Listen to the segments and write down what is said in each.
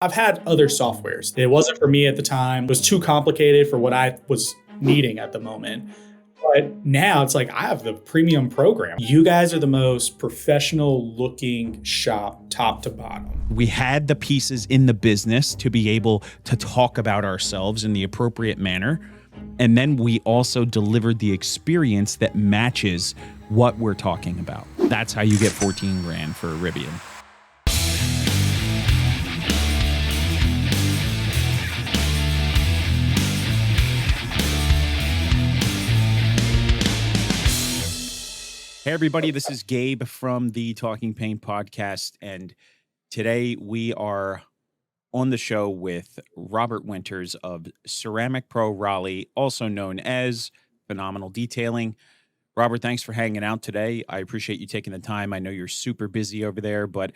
I've had other softwares. It wasn't for me at the time. It was too complicated for what I was needing at the moment. But now it's like I have the premium program. You guys are the most professional looking shop top to bottom. We had the pieces in the business to be able to talk about ourselves in the appropriate manner. And then we also delivered the experience that matches what we're talking about. That's how you get 14 grand for Urable. Hey, everybody, this is Gabe from the Talkin Paint podcast. And today we are on the show with Robert Winters of Ceramic Pro Raleigh, also known as Phenomenal Detailing. Robert, thanks for hanging out today. I appreciate you taking the time. I know you're super busy over there, but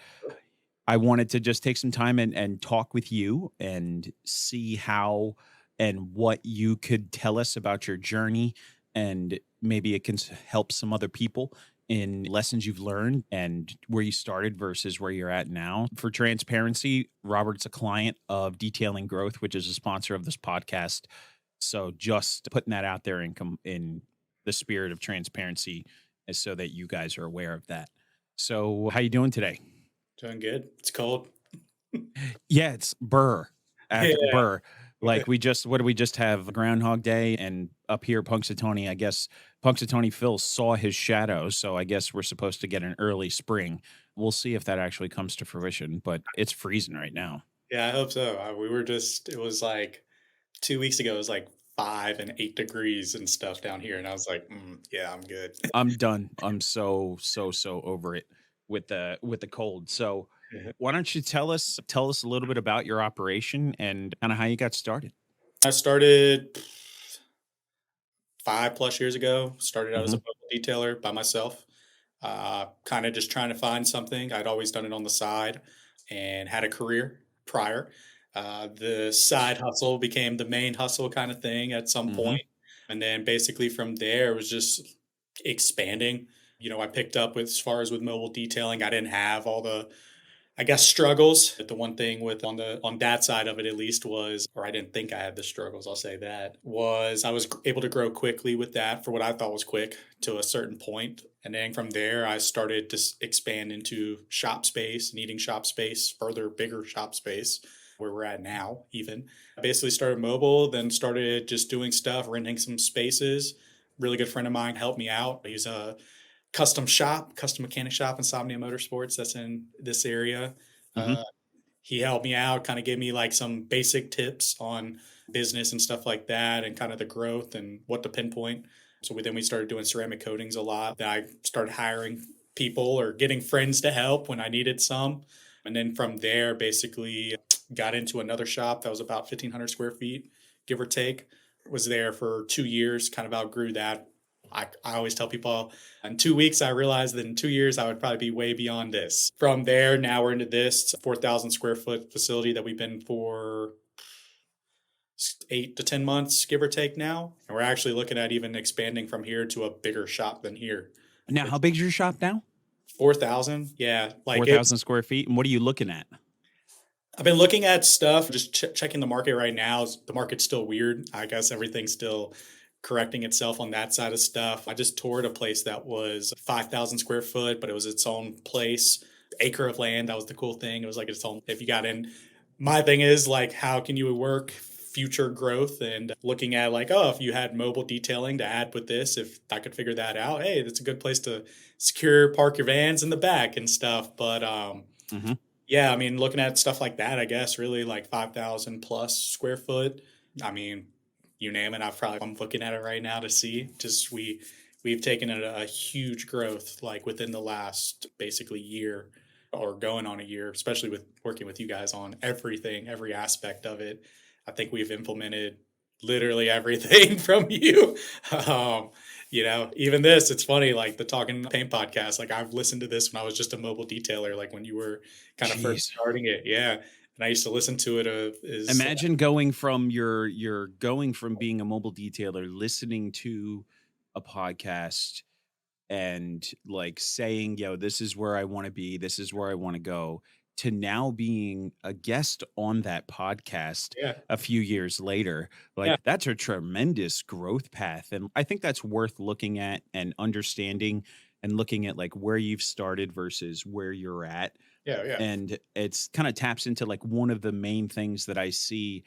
I wanted to just take some time and talk with you and see how and what you could tell us about your journey, and maybe it can help some other people in lessons you've learned and where you started versus where you're at now. For transparency, Robert's a client of Detailing Growth, which is a sponsor of this podcast. So just putting that out there in the spirit of transparency is so that you guys are aware of that. So how you doing today? Doing good. It's cold. Yeah, it's burr after Yeah. burr. Like what do we just have? Groundhog Day, and up here, Punxsutawney, I guess Punxsutawney Phil saw his shadow. So I guess we're supposed to get an early spring. We'll see if that actually comes to fruition, but it's freezing right now. Yeah, I hope so. It was like 2 weeks ago, it was like 5 and 8 degrees and stuff down here. And I was like, yeah, I'm good. I'm done. I'm so over it with the cold. So why don't you tell us a little bit about your operation and kind of how you got started? I started 5+ years ago, started out as a Mhm. mobile detailer by myself. Kind of just trying to find something. I'd always done it on the side and had a career prior. The side hustle became the main hustle kind of thing at some Mhm. point. And then basically from there, it was just expanding. I picked up with, as far as with mobile detailing, I didn't have all the, I guess, struggles. But the one thing with on that side of it at least was, or I didn't think I had the struggles, I'll say that, was I was able to grow quickly with that for what I thought was quick to a certain point. And then from there, I started to expand into shop space, needing shop space, further bigger shop space where we're at now, even. I basically started mobile, then started just doing stuff, renting some spaces. Really good friend of mine helped me out. He's a custom mechanic shop, Insomnia Motorsports, that's in this area. Mhm. Uh, he helped me out, kind of gave me like some basic tips on business and stuff like that, and kind of the growth and what to pinpoint. So we started doing ceramic coatings a lot. Then I started hiring people or getting friends to help when I needed some. And then from there, basically got into another shop that was about 1,500 square feet, give or take. Was there for 2 years, kind of outgrew that. I always tell people in 2 weeks, I realized that in 2 years, I would probably be way beyond this. From there, now we're into this 4,000 square foot facility that we've been for 8 to 10 months, give or take now. And we're actually looking at even expanding from here to a bigger shop than here. Now, how big's your shop now? 4,000. Yeah. Like 4,000 square feet. And what are you looking at? I've been looking at stuff, just checking the market right now. The market's still weird. I guess everything's still correcting itself on that side of stuff. I just toured a place that was 5,000 square foot, but it was its own place, acre of land. That was the cool thing. It was like its own, if you got in. My thing is like, how can you work future growth and looking at like, oh, if you had mobile detailing to add with this, if I could figure that out, hey, that's a good place to park your vans in the back and stuff. But, Mhm. yeah, I mean, looking at stuff like that, I guess really like 5,000 plus square foot. I mean, you name it. I'm looking at it right now to see. We've taken a huge growth like within the last basically year or going on a year, especially with working with you guys on everything, every aspect of it. I think we've implemented literally everything from you. Um, even this, it's funny, like the Talking Paint podcast, like I've listened to this when I was just a mobile detailer, like when you were kind of first Jeez. starting it. Yeah. And I used to listen to it is Imagine going from you're going from being a mobile detailer, listening to a podcast and like saying, yo, this is where I want to be, this is where I want to go. to now being a guest on that podcast Yeah. a few years later. Yeah. Like, that's a tremendous growth path. And I think that's worth looking at and understanding and looking at like where you've started versus where you're at. Yeah. Yeah. And it's kind of taps into like one of the main things that I see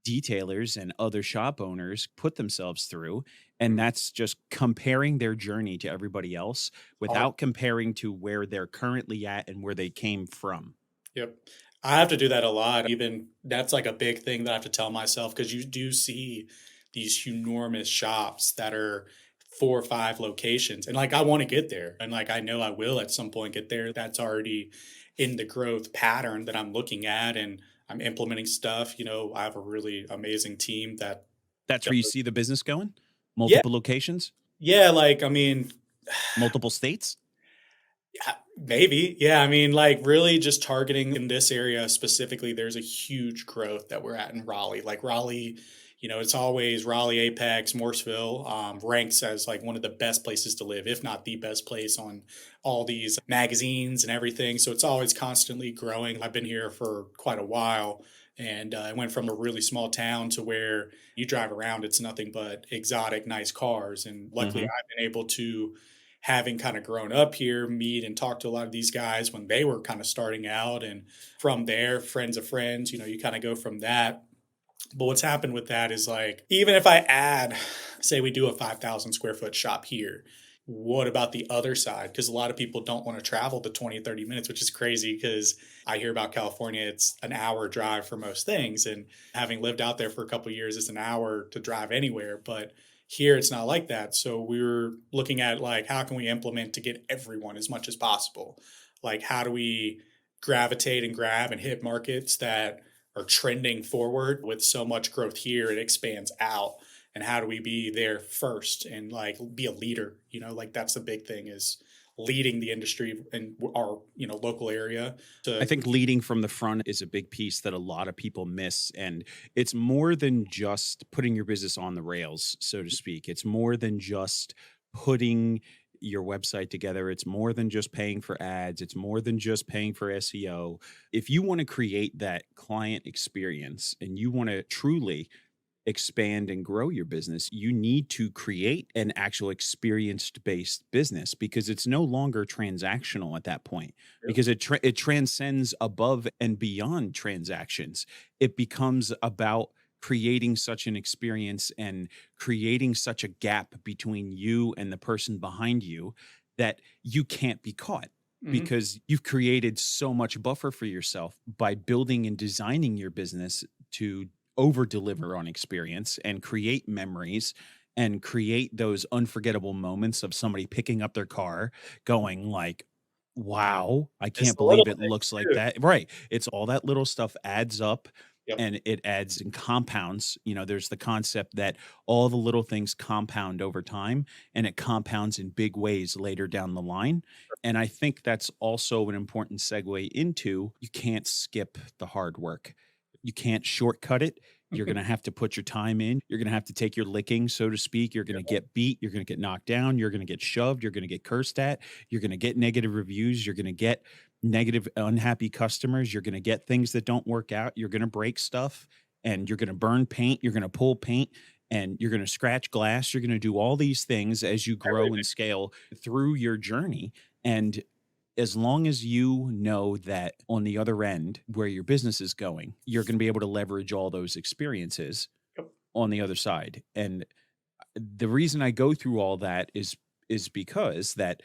detailers and other shop owners put themselves through, and Mhm. that's just comparing their journey to everybody else Hard. without comparing to where they're currently at and where they came from. Yep. I have to do that a lot. Even that's like a big thing that I have to tell myself because you do see these enormous shops that are 4 or 5 locations. And like I want to get there. And like I know I will at some point get there. That's already in the growth pattern that I'm looking at and I'm implementing stuff. I have a really amazing team that That's does. where you see the business going? Yeah. Multiple locations, Yeah. Like, I mean, multiple states? yeah, maybe. Yeah, I mean, like really just targeting in this area specifically, there's a huge growth that we're at in Raleigh. Like Raleigh, it's always Raleigh, Apex, Morrisville, ranks as like one of the best places to live, if not the best place on all these magazines and everything. So it's always constantly growing. I've been here for quite a while. And I went from a really small town to where you drive around, it's nothing but exotic, nice cars. And luckily, Mhm. I've been able to having kind of grown up here, meet and talk to a lot of these guys when they were kind of starting out. And from there, friends of friends, you kind of go from that. But what's happened with that is like, even if I add, say we do a 5,000 square foot shop here, what about the other side? Because a lot of people don't want to travel the 20, 30 minutes, which is crazy because I hear about California, it's an hour drive for most things. And having lived out there for a couple of years, it's an hour to drive anywhere. But here it's not like that. So we were looking at like, how can we implement to get everyone as much as possible? Like, how do we gravitate and grab and hit markets that are trending forward with so much growth here, it expands out. And how do we be there first and like be a leader? Like that's the big thing is leading the industry in our, local area I to think leading from the front is a big piece that a lot of people miss. And it's more than just putting your business on the rails, so to speak. It's more than just putting your website together. It's more than just paying for ads. It's more than just paying for SEO. If you want to create that client experience and you want to truly expand and grow your business, you need to create an actual experienced based business because it's no longer transactional at that point because it transcends above and beyond transactions. It becomes about creating such an experience and creating such a gap between you and the person behind you that you can't be caught Mhm. because you've created so much buffer for yourself by building and designing your business to over deliver on experience and create memories and create those unforgettable moments of somebody picking up their car going like, wow, I It's can't the little believe it things looks like too. that. Right. It's all that little stuff adds up Yep. and it adds and compounds. There's the concept that all the little things compound over time and it compounds in big ways later down the line. And I think that's also an important segue into you can't skip the hard work. You can't shortcut it. You're going to have to put your time in. You're going to have to take your licking, so to speak. You're going to Yep. get beat. You're going to get knocked down. You're going to get shoved. You're going to get cursed at. You're going to get negative reviews. You're going to get negative, unhappy customers. You're going to get things that don't work out. You're going to break stuff and you're going to burn paint. You're going to pull paint and you're going to scratch glass. You're going to do all these things as you grow Everything. and scale through your journey. And as long as you know that on the other end where your business is going, you're going to be able to leverage all those experiences Yep. on the other side. And the reason I go through all that is because that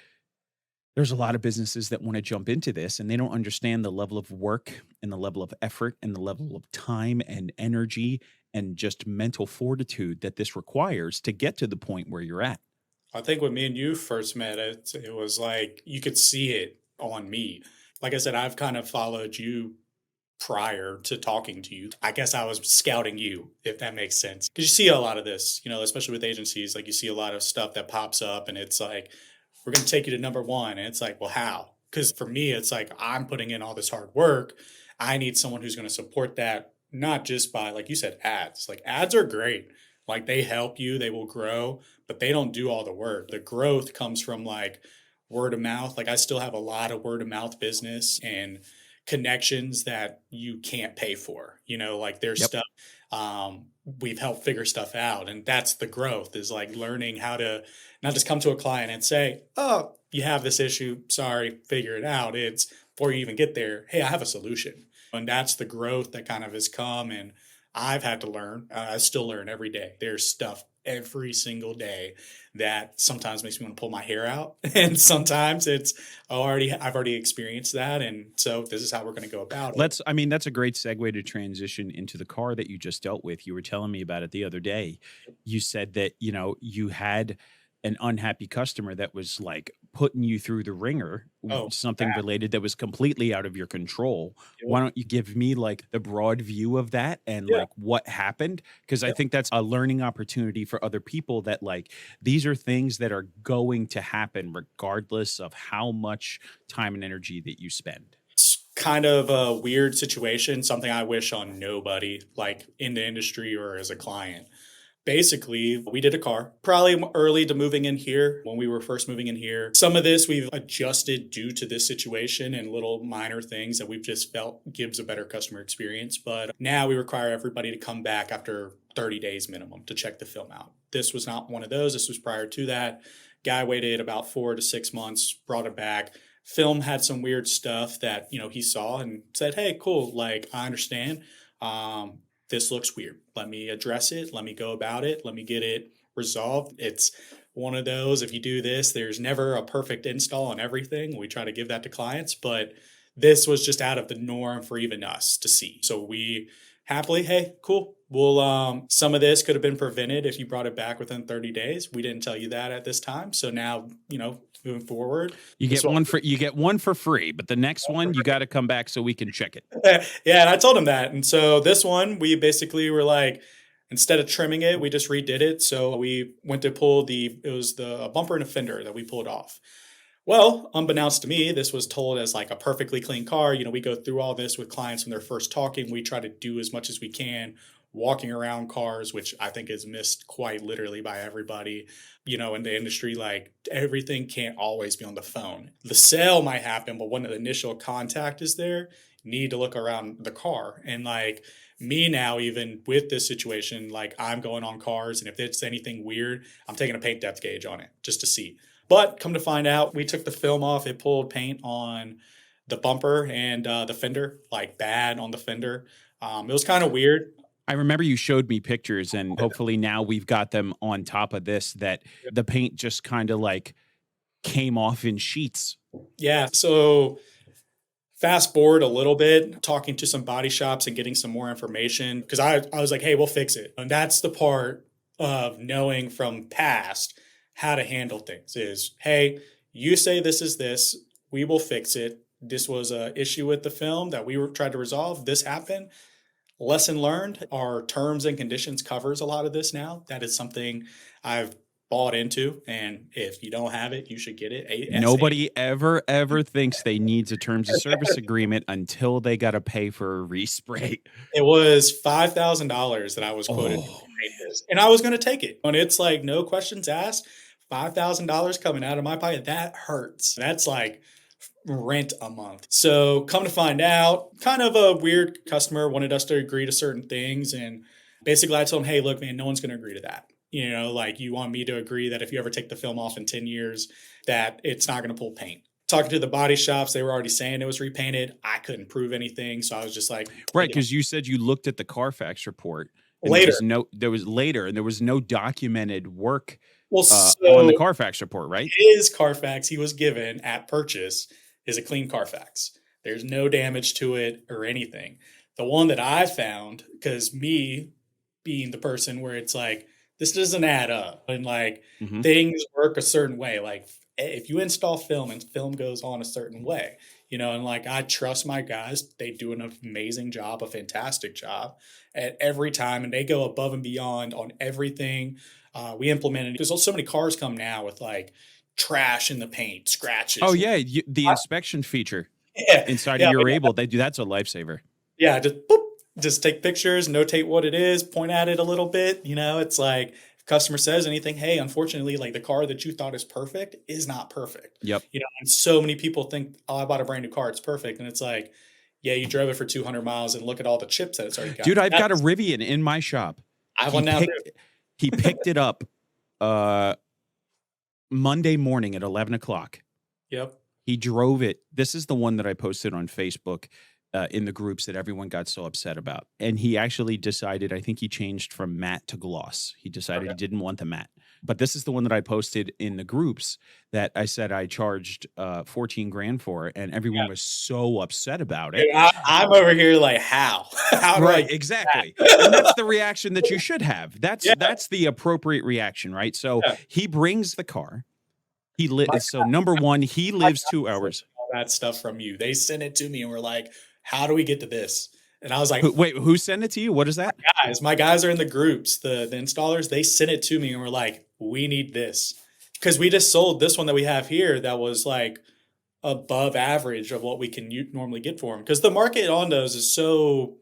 there's a lot of businesses that want to jump into this and they don't understand the level of work and the level of effort and the level of time and energy and just mental fortitude that this requires to get to the point where you're at. I think when me and you first met, it was like you could see it on me. Like I said, I've kind of followed you prior to talking to you. I guess I was scouting you, if that makes sense. Because you see a lot of this, especially with agencies, like you see a lot of stuff that pops up and it's like, we're going to take you to number one. And it's like, well, how? Because for me, it's like, I'm putting in all this hard work. I need someone who's going to support that, not just by, like you said, ads. Like ads are great. Like they help you, they will grow, but they don't do all the work. The growth comes from like word of mouth. Like I still have a lot of word of mouth business and connections that you can't pay for. Like there's Yep. stuff we've helped figure stuff out, and that's the growth is like learning how to not just come to a client and say, "Oh, you have this issue. Sorry, figure it out." It's before you even get there, "Hey, I have a solution." And that's the growth that kind of has come. And I've had to learn. I still learn every day. There's stuff every single day that sometimes makes me want to pull my hair out, and sometimes it's I've already experienced that, and so this is how we're going to go about it. I mean, that's a great segue to transition into the car that you just dealt with. You were telling me about it the other day. You said that, you had an unhappy customer that was like putting you through the ringer, Oh, something bad. related that was completely out of your control. Yep. Why don't you give me like the broad view of that and Yeah. like what happened? Because I Yep. think that's a learning opportunity for other people that like these are things that are going to happen regardless of how much time and energy that you spend. It's kind of a weird situation, something I wish on nobody, like in the industry or as a client. Basically, we did a car probably early to moving in here when we were first moving in here. Some of this we've adjusted due to this situation and little minor things that we've just felt gives a better customer experience. But now we require everybody to come back after 30 days minimum to check the film out. This was not one of those. This was prior to that. Guy waited about 4 to 6 months, brought it back. Film had some weird stuff that, he saw and said, "Hey, cool. Like, I understand. Um, this looks weird. Let me address it. Let me go about it. Let me get it resolved." It's one of those, if you do this, there's never a perfect install on everything. We try to give that to clients, but this was just out of the norm for even us to see. So we happily, hey, cool. Well, some of this could have been prevented if you brought it back within 30 days. We didn't tell you that at this time. So now, moving forward, this is what You get one for free, but the next one you got to come back so we can check it. yeah, and I told him that. And so this one, we basically were like, instead of trimming it, we just redid it. So we went to pull it was the bumper and a fender that we pulled off. Well, unbeknownst to me, this was told as like a perfectly clean car. We go through all this with clients when they're first talking. We try to do as much as we can walking around cars, which I think is missed quite literally by everybody, in the industry. Like everything can't always be on the phone. The sale might happen, but when the initial contact is there, you need to look around the car. And like me now, even with this situation, like I'm going on cars, and if it's anything weird, I'm taking a paint depth gauge on it just to see. But come to find out, we took the film off. It pulled paint on the bumper and the fender, like bad on the fender. It was kind of weird. I remember you showed me pictures, and hopefully now we've got them on top of this that the paint just kind of like came off in sheets. Yeah. So fast forward a little bit, talking to some body shops and getting some more information because I was like, hey, we'll fix it. And that's the part of knowing from past how to handle things is, hey, you say this is this, we will fix it. This was a issue with the film that we were trying to resolve. This happened. Lesson learned. Our terms and conditions covers a lot of this now. That is something I've bought into. And if you don't have it, you should get it ASAP. Nobody ever thinks they needs a terms of service agreement until they got to pay for a respray. It was $5,000 that I was quoted to Oh paint this, and I was gonna take it. And it's like, no questions asked, $5,000 coming out of my pocket, that hurts. That's like rent a month. So come to find out, kind of a weird customer wanted us to agree to certain things. And basically I told him, hey, look, man, no one's gonna agree to that. Like you want me to agree that if you ever take the film off in 10 years, that it's not gonna pull paint. Talking to the body shops, they were already saying it was repainted. I couldn't prove anything. So I was just like, right, because you said you looked at the Carfax report, and later. there was later, and there was no documented work Well, on the so Carfax report, right? his Carfax he was given at purchase is a clean Carfax. There's no damage to it or anything. The one that I found, because me being the person where it's like, this doesn't add up. And like Hmm. things work a certain way. Like if you install film and film goes on a certain way, and like I trust my guys, they do an amazing job, a fantastic job at every time, and they go above and beyond on everything. We implemented because so many cars come now with like trash in the paint, Oh scratches. yeah, the inspection feature Yeah, inside of yeah, your Urable, they do that's a lifesaver. yeah, just boop, just take pictures, notate what it is, point at it a little bit. It's like if customer says anything, hey, unfortunately, like the car that you thought is perfect is not perfect. Yep. And so many people think, oh, I bought a brand new car, it's perfect. And it's like, Yeah, you drove it for 200 miles and look at all the chips that it's already got. Dude, I've got a That's Rivian in my shop. I have He one now too. picked it up uh Monday morning at 11 o'clock. Yep. He drove it. This is the one that I posted on Facebook in the groups that everyone got so upset about. And he actually decided, I think he changed from matte to gloss. He decided Okay. he didn't want the matte. But this is the one that I posted in the groups that I said I charged 14 grand for, and everyone Yeah. was so upset about it. Dude, I'm over here like, how? How do I Right, get exactly. And that's that? the reaction that you should have. Yeah, That's the appropriate reaction, right? So yeah. he brings the car. My So number one, he my lives 2 guys sent hours. all that stuff from you. They sent it to me and were like, "How do we get to this?" And I was like, Wait, who sent it to you? What is that? My guys are in the groups, the installers. They sent it to me and were like, "We need this," because we just sold this one that we have here that was like above average of what we can normally get for them. Because the market on those is so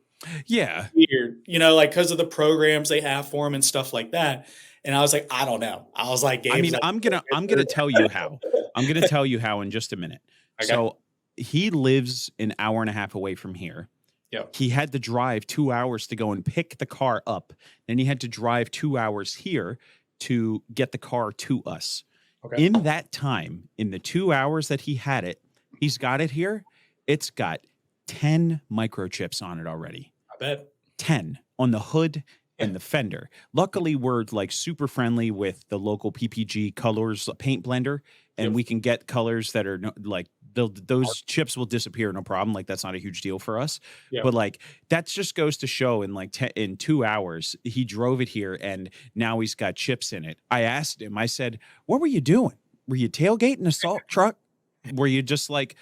Yeah. weird, like because of the programs they have for them and stuff like that. And I was like, I don't know. I was like, I Gabe's mean, like, I'm gonna tell you how. I'm gonna tell you how in just a minute. okay, So he lives an hour and a half away from here. yep, He had to drive 2 hours to go and pick the car up. Then he had to drive 2 hours here to get the car to us. okay, In that time, in the 2 hours that he had it, he's got it here. It's got 10 microchips on it already. I bet, 10 on the hood yeah, and the fender. Luckily, we're like super friendly with the local PPG colors paint blender, and yep, we can get colors that are like those chips will disappear, no problem. Like that's not a huge deal for us. But yep. like that just goes to show in like in 2 hours, he drove it here and now he's got chips in it. I asked him, I said, "What were you doing? Were you tailgating a salt truck? Were you just like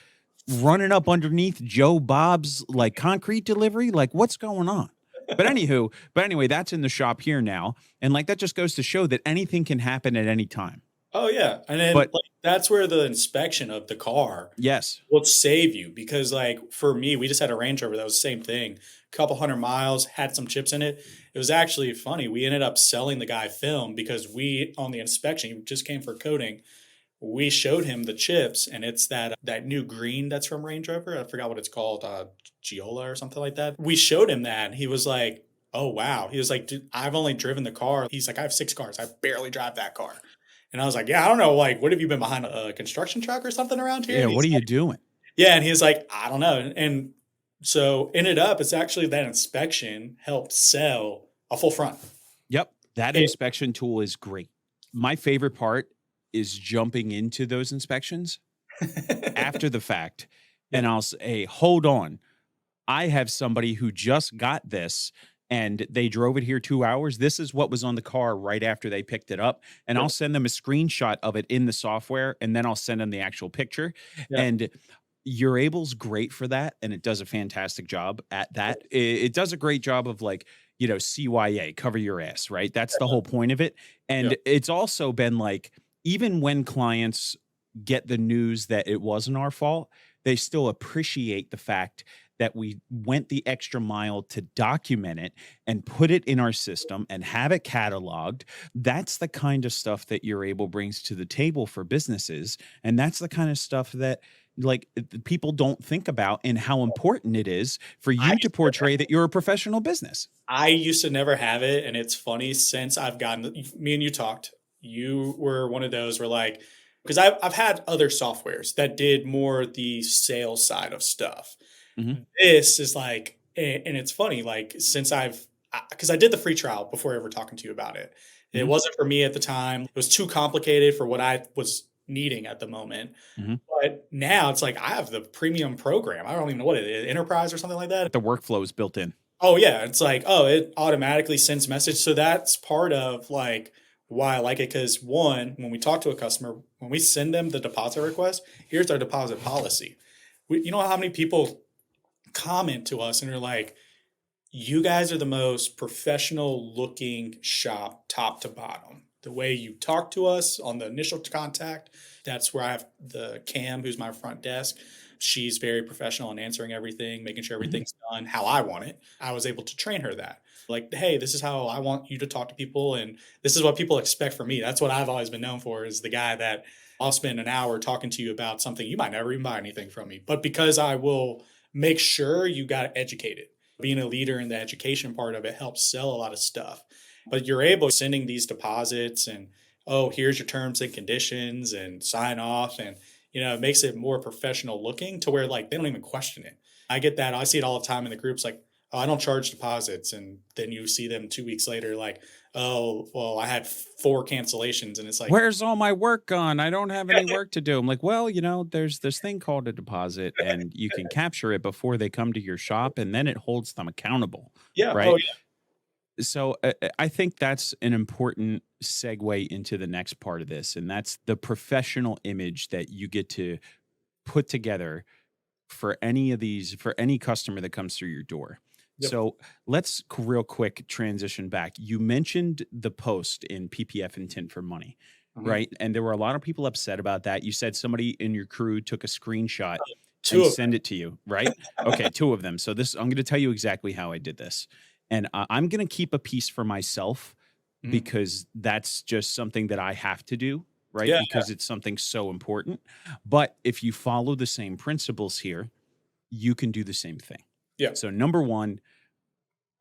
running up underneath Joe Bob's like concrete delivery? Like what's going on?" But anyway, that's in the shop here now. And like that just goes to show that anything can happen at any time. Oh yeah, and then But like that's where the inspection of the car yes. will save you because like for me, we just had a Range Rover that was the same thing. Couple hundred miles, had some chips in it. It was actually funny. We ended up selling the guy film because we on the inspection, he just came for coating. We showed him the chips, and it's that new green that's from Range Rover. I forgot what it's called, Giola or something like that. We showed him that. And he was like, "Oh wow!" He was like, "Dude, I've only driven the car." He's like, "I have 6 cars. I barely drive that car." And I was like, "Yeah, I don't know. Like, what have you been behind a construction truck or something around here?" Yeah, And what he's are you like, doing? "Yeah," and he's like, "I don't know." And so ended up, it's actually that inspection helped sell a full front. Yep. That It, inspection tool is great. My favorite part is jumping into those inspections after the fact. And yeah, I'll say, hold on. I have somebody who just got this and they drove it here 2 hours. This is what was on the car right after they picked it up. And yeah, I'll send them a screenshot of it in the software and then I'll send them the actual picture. yeah. And Urable's great for that. And it does a fantastic job at that. It does a great job of like, CYA, cover your ass, right? That's the whole point of it. Yeah. And it's also been like, even when clients get the news that it wasn't our fault, they still appreciate the fact that we went the extra mile to document it and put it in our system and have it cataloged. That's the kind of stuff that Urable brings to the table for businesses. And that's the kind of stuff that like people don't think about and how important it is for I you to portray that you're a professional business. I used to never have it, and it's funny since I've gotten me and you talked. You were one of those where like because I've had other softwares that did more the sales side of stuff. Mhm, This is like, and it's funny like since because I did the free trial before ever talking to you about it. It mhm, wasn't for me at the time. It was too complicated for what I was needing at the moment. mhm. But now it's like I have the premium program. I don't even know what it is, enterprise or something like that. The workflow is built in. Oh yeah, it's like, oh, it automatically sends message. So that's part of like why I like it because one, when we talk to a customer, when we send them the deposit request, here's our deposit policy. You know how many people comment to us and are like, you guys are the most professional looking shop top to bottom. The way you talk to us on the initial contact, that's where I have the Cam, who's my front desk. She's very professional in answering everything, making sure Mhm. everything's done how I want it. I was able to train her that. Like, hey, this is how I want you to talk to people, and this is what people expect from me. That's what I've always been known for is the guy that I'll spend an hour talking to you about something you might never even buy anything from me. But because I will make sure you got educated. Being a leader in the education part of it helps sell a lot of stuff. But you're able sending these deposits and, oh, here's your terms and conditions and sign off. And, it makes it more professional looking to where like they don't even question it. I get that. I see it all the time in the groups like, oh, I don't charge deposits. And then you see them 2 weeks later, like, oh, well, I had 4 cancellations. And it's like, Where's all my work gone? I don't have any work to do. I'm like, well, there's this thing called a deposit, and you can capture it before they come to your shop, and then it holds them accountable, yeah, oh, right? yeah. So I think that's an important segue into the next part of this, and that's the professional image that you get to put together for any customer that comes through your door. Yep. So let's real quick transition back. You mentioned the post in PPF and Tint for Money, Mhm. right? And there were a lot of people upset about that. You said somebody in your crew took a screenshot Two and of send it to you, right? Okay, two of them. So this, I'm going to tell you exactly how I did this, and I'm going to keep a piece for myself them. because that's just something that I have to do, right? Yeah, Because it's something so important. But if you follow the same principles here, you can do the same thing. yeah, So, number one,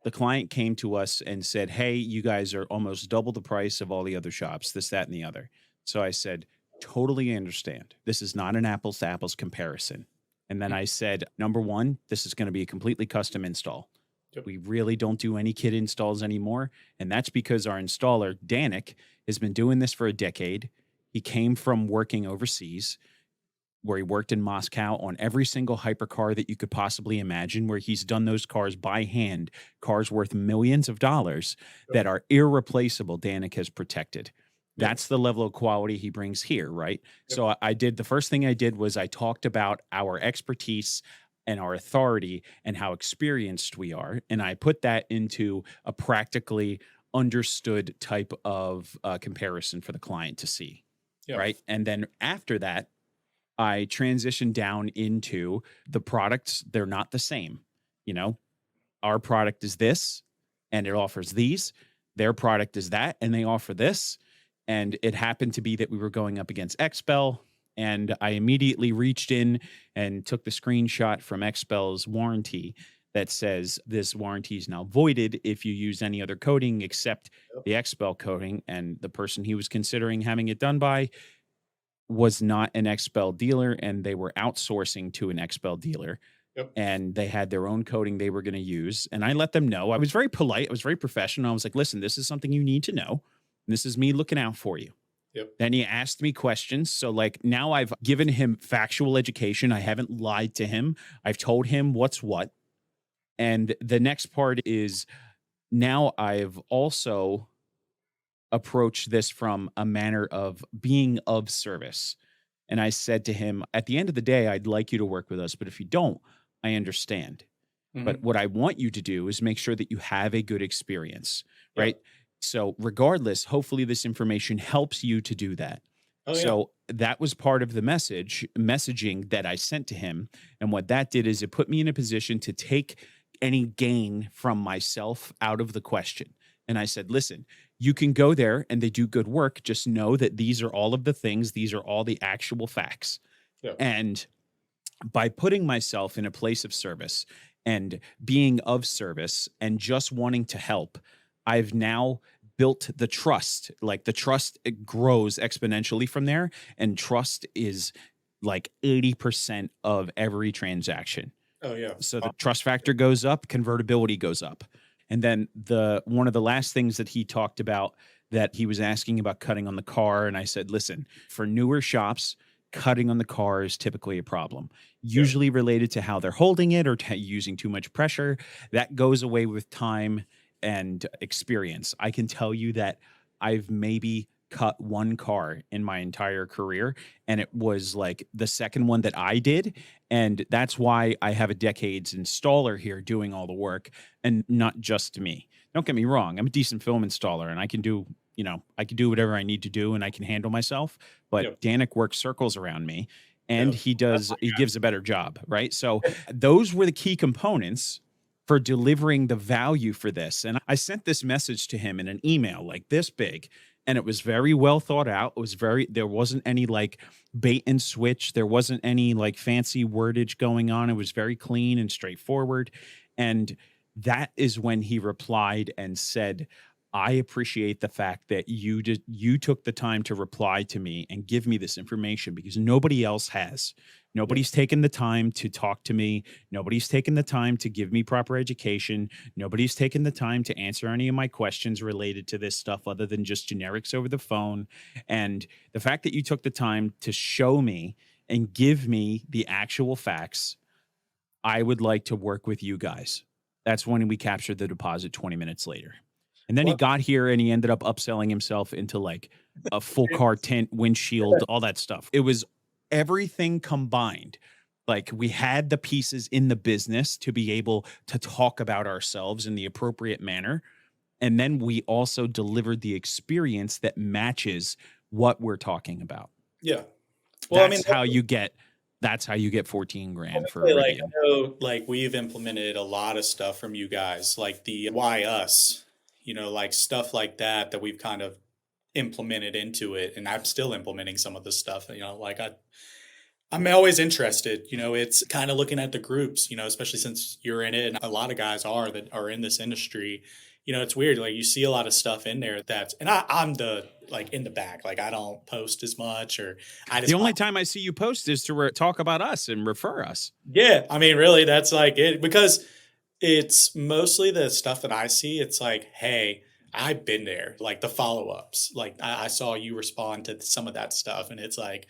the client came to us and said, hey, you guys are almost double the price of all the other shops, this, that, and the other. So I said, totally understand. This is not an apples to apples comparison. And then mm, I said, number one, this is going to be a completely custom install. yep, We really don't do any kit installs anymore. And that's because our installer, Danik, has been doing this for a decade. He came from working overseas where he worked in Moscow on every single hypercar that you could possibly imagine, where he's done those cars by hand, cars worth millions of dollars yep, that are irreplaceable. Danik has protected. yep, That's the level of quality he brings here, right? yep, So I did the first thing I did was I talked about our expertise and our authority and how experienced we are. And I put that into a practically understood type of comparison for the client to see. yep, Right. And then after that, I transitioned down into the products. They're not the same. You know, our product is this and it offers these. Their product is that and they offer this. And it happened to be that we were going up against XPEL. And I immediately reached in and took the screenshot from XPEL's warranty that says this warranty is now voided if you use any other coating except yep, the XPEL coating. And the person he was considering having it done by was not an XPEL dealer, and they were outsourcing to an XPEL dealer, yep, and they had their own coding they were going to use. And I let them know. I was very polite. I was very professional. I was like, listen, this is something you need to know. This is me looking out for you. yep, Then he asked me questions. So, like, now I've given him factual education. I haven't lied to him. I've told him what's what. And the next part is now I've also approach this from a manner of being of service. And I said to him, at the end of the day, I'd like you to work with us, but if you don't, I understand. But mhm, what I want you to do is make sure that you have a good experience, yep, right? So, regardless, hopefully this information helps you to do that. oh, yeah, So, that was part of the messaging that I sent to him. And what that did is it put me in a position to take any gain from myself out of the question. And I said, listen, you can go there and they do good work. Just know that these are all of the things, these are all the actual facts. yep, And by putting myself in a place of service and being of service and just wanting to help, I've now built the trust. Like the trust, it grows exponentially from there. And trust is like 80% of every transaction. oh, yeah, So the trust factor goes up, convertibility goes up. And then the one of the last things that he talked about that he was asking about cutting on the car, and I said, listen, for newer shops, cutting on the car is typically a problem, yep, usually related to how they're holding it or using too much pressure. That goes away with time and experience. I can tell you that I've maybe cut one car in my entire career, and it was like the second one that I did. And that's why I have a decades installer here doing all the work and not just me. Don't get me wrong. I'm a decent film installer and I can do, I can do whatever I need to do and I can handle myself. yep, But Danik works circles around me and yep, that's my he guy. gives a better job. Right. So those were the key components for delivering the value for this. And I sent this message to him in an email like this big. and it was very well thought out. It was there wasn't any like bait and switch. There wasn't any like fancy wordage going on. It was very clean and straightforward. And that is when he replied and said, I appreciate the fact that you took the time to reply to me and give me this information because nobody else has. Yeah. Nobody's taken the time to talk to me. Nobody's taken the time to give me proper education. Nobody's taken the time to answer any of my questions related to this stuff other than just generics over the phone. And the fact that you took the time to show me and give me the actual facts, I would like to work with you guys. That's when we captured the deposit 20 minutes later. And then he Well, got here and he ended up upselling himself into like a full car tint, windshield, all that stuff. It was everything combined. Like we had the pieces in the business to be able to talk about ourselves in the appropriate manner. And then we also delivered the experience that matches what we're talking about. yeah. Well, I mean, That's how you get that's how you get 14 grand for a like Rivian. I know, like we've implemented a lot of stuff from you guys, like the why us, like stuff like that that we've kind of implemented into it, and I'm still implementing some of this stuff. Like I'm always interested. It's kind of looking at the groups. Especially since you're in it, and a lot of guys are that are in this industry. It's weird. Like you see a lot of stuff in there and I'm the like in the back. Like I don't post as much, or I The just only time I see you post is to talk about us and refer us. yeah. I mean, really, that's like it because it's mostly the stuff that I see. It's like, hey, I've been there. Like the follow ups. Like I saw you respond to some of that stuff, and it's like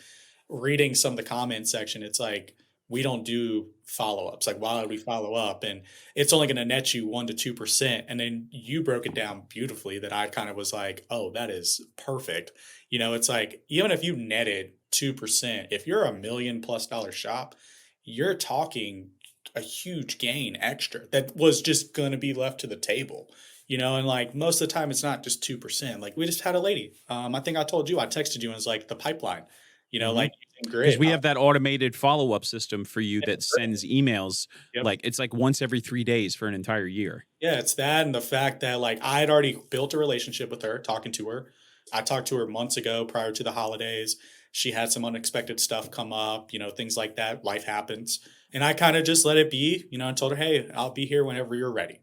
reading some of the comment section. It's like we don't do follow ups. Like why would we follow up? And it's only going to net you 1 to 2%. And then you broke it down beautifully. That I kind of was like, oh, that is perfect. It's like even if you netted 2%, if you're $1 million+ shop, you're talking a huge gain extra that was just going to be left to the table. And like most of the time it's not just 2%. Like we just had a lady, I think I told you, I texted you and was like the pipeline, like using Because grid. we have that automated follow-up system for you that sends emails, Yep. like, it's like once every 3 days for an entire year. Yeah, it's that and the fact that like I had already built a relationship with her, talking to her. I talked to her months ago prior to the holidays. She had some unexpected stuff come up, things like that. Life happens. And I kind of just let it be, and told her, hey, I'll be here whenever you're ready.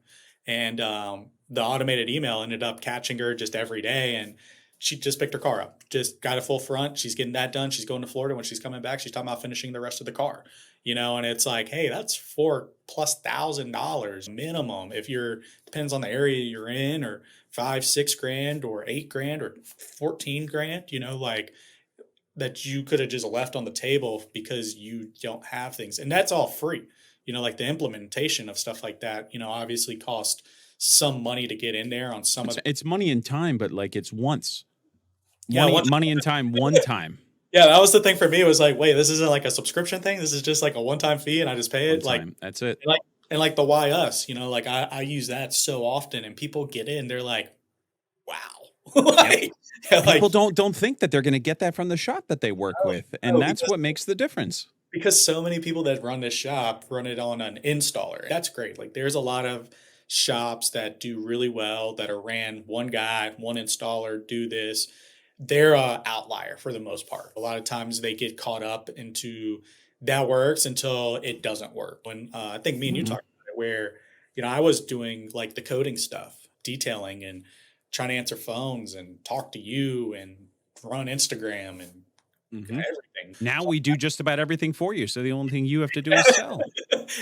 And the automated email ended up catching her just every day. And she just picked her car up, just got a full front. She's getting that done. She's going to Florida. When she's coming back, she's talking about finishing the rest of the car, and it's like, hey, that's $4,000+ minimum. If you're, depends on the area you're in, or 5, 6 grand, or 8 grand, or 14 grand, like that you could have just left on the table because you don't have things. And that's all free. Like the implementation of stuff like that, obviously cost some money to get in there on some of It's money and time, but, like, it's once. yeah, once Money and time one time. yeah, that was the thing for me. It was like, wait, this isn't like a subscription thing. This is just like a one-time fee and I just pay One it. Like time. That's it. and like and like the why us, like I use that so often and people get in, they're like, wow. Yep. like, like People don't think that they're gonna get that from the shop that they work with, and no, that's what makes the difference. because so many people that run this shop run it on an installer. That's great. Like there's a lot of shops that do really well that are ran one guy, one installer, do this. They're a outlier for the most part. A lot of times they get caught up into that works until it doesn't work. When I think me and you Mhm. talked about it, where I was doing like the coding stuff, detailing, and trying to answer phones and talk to you and run Instagram and Mhm. everything. Now we do just about everything for you, so the only thing you have to do is sell.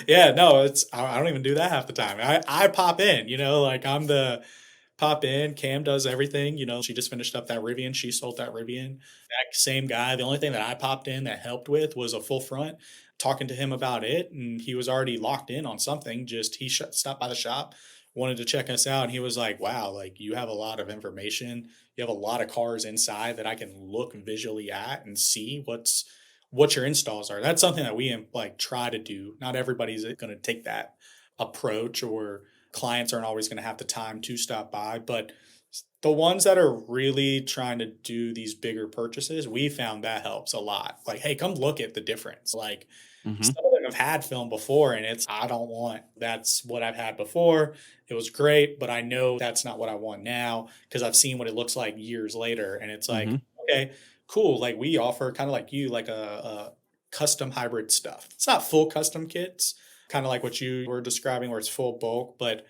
Yeah, no, I don't even do that half the time. I pop in, like I'm the pop in. Cam does everything. She just finished up that Rivian. She sold that Rivian. That same guy. The only thing that I popped in that helped with was a full front. Talking to him about it, and he was already locked in on something. Just he stopped by the shop, wanted to check us out, and he was like, "Wow, like you have a lot of information. You have a lot of cars inside that I can look visually at and see what your installs are." That's something that we like try to do. Not everybody's going to take that approach, or clients aren't always going to have the time to stop by, but the ones that are really trying to do these bigger purchases, we found that helps a lot. Like, hey, come look at the difference. Like Mhm. some of the I've had film before and I don't want that's what I've had before. It was great, but I know that's not what I want now because I've seen what it looks like years later. And it's like, Mhm. okay, cool. Like we offer kind of like you, like a custom hybrid stuff. It's not full custom kits, kind of like what you were describing where it's full bulk, but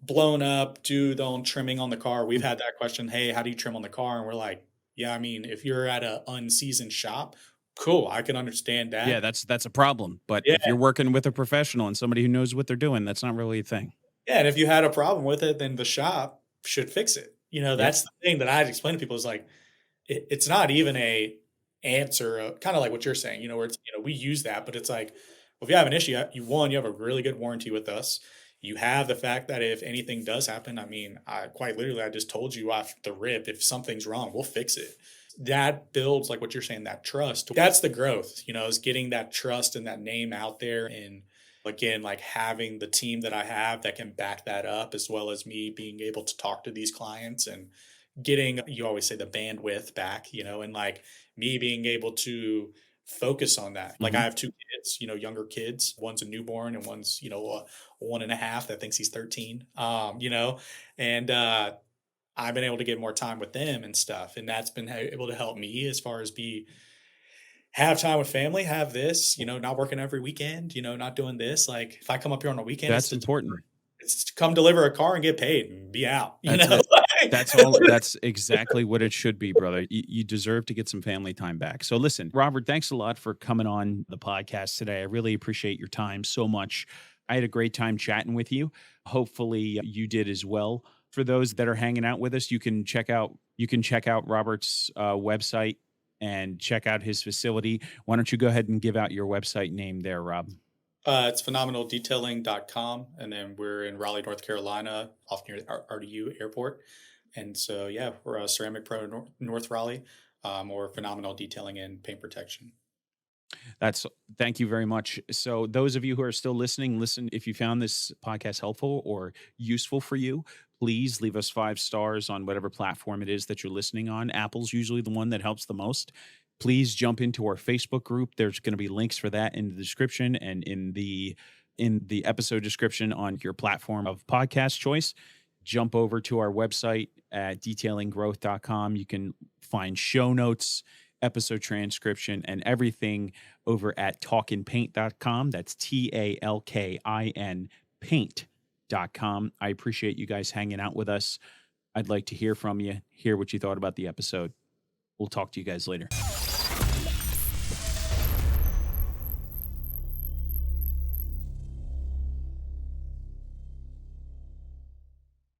blown up, do the own trimming on the car. We've had that question, "Hey, how do you trim on the car?" And we're like, "Yeah, I mean, if you're at a unseasoned shop, cool, I can understand Yeah, that." that's a problem, but Yeah, if you're working with a professional and somebody who knows what they're doing, that's not really a thing. yeah, and if you had a problem with it, then the shop should fix it. Yep. That's the thing that I'd explain to people is like, it's not even a answer, kinda like what you're saying, where it's, we use that, but it's like, well, if you have an issue, you have a really good warranty with us. You have the fact that if anything does happen, I mean, I quite literally, I just told you off the rip, if something's wrong, we'll fix it. That builds, like what you're saying, that trust. That's the growth, is getting that trust and that name out there. And again, like having the team that I have that can back that up, as well as me being able to talk to these clients and getting, you always say, the bandwidth back, and like me being able to focus on that. Like I Mhm. have two kids, younger kids. One's a newborn and one's, one and a half that thinks he's 13. And I've been able to get more time with them and stuff. And that's been able to help me as far as have time with family, have this, not working every weekend, not doing this. Like if I come up here on a weekend, That's important. it's to come deliver a car and get paid and be out, That's it. Like, That's all that's exactly what it should be, brother. You deserve to get some family time back. So listen, Robert, thanks a lot for coming on the podcast today. I really appreciate your time so much. I had a great time chatting with you. Hopefully you did as well. For those that are hanging out with us, you can check out Robert's website and check out his facility. Why don't you go ahead and give out your website name there, Rob? It's phenomenaldetailing.com. And then we're in Raleigh, North Carolina, off near the RDU airport. And so, yeah, we're a Ceramic Pro North Raleigh, or Phenomenal Detailing and Paint Protection. That's Thank you very much. So those of you who are still listening, listen, if you found this podcast helpful or useful for you, please leave us 5 stars on whatever platform it is that you're listening on. Apple's usually the one that helps the most. Please jump into our Facebook group. There's going to be links for that in the description and in the episode description on your platform of podcast choice. Jump over to our website at detailinggrowth.com. You can find show notes, episode transcription, and everything over at talkinpaint.com. That's TALKIN paint.com. I appreciate you guys hanging out with us. I'd like to hear from you, hear what you thought about the episode. We'll talk to you guys later.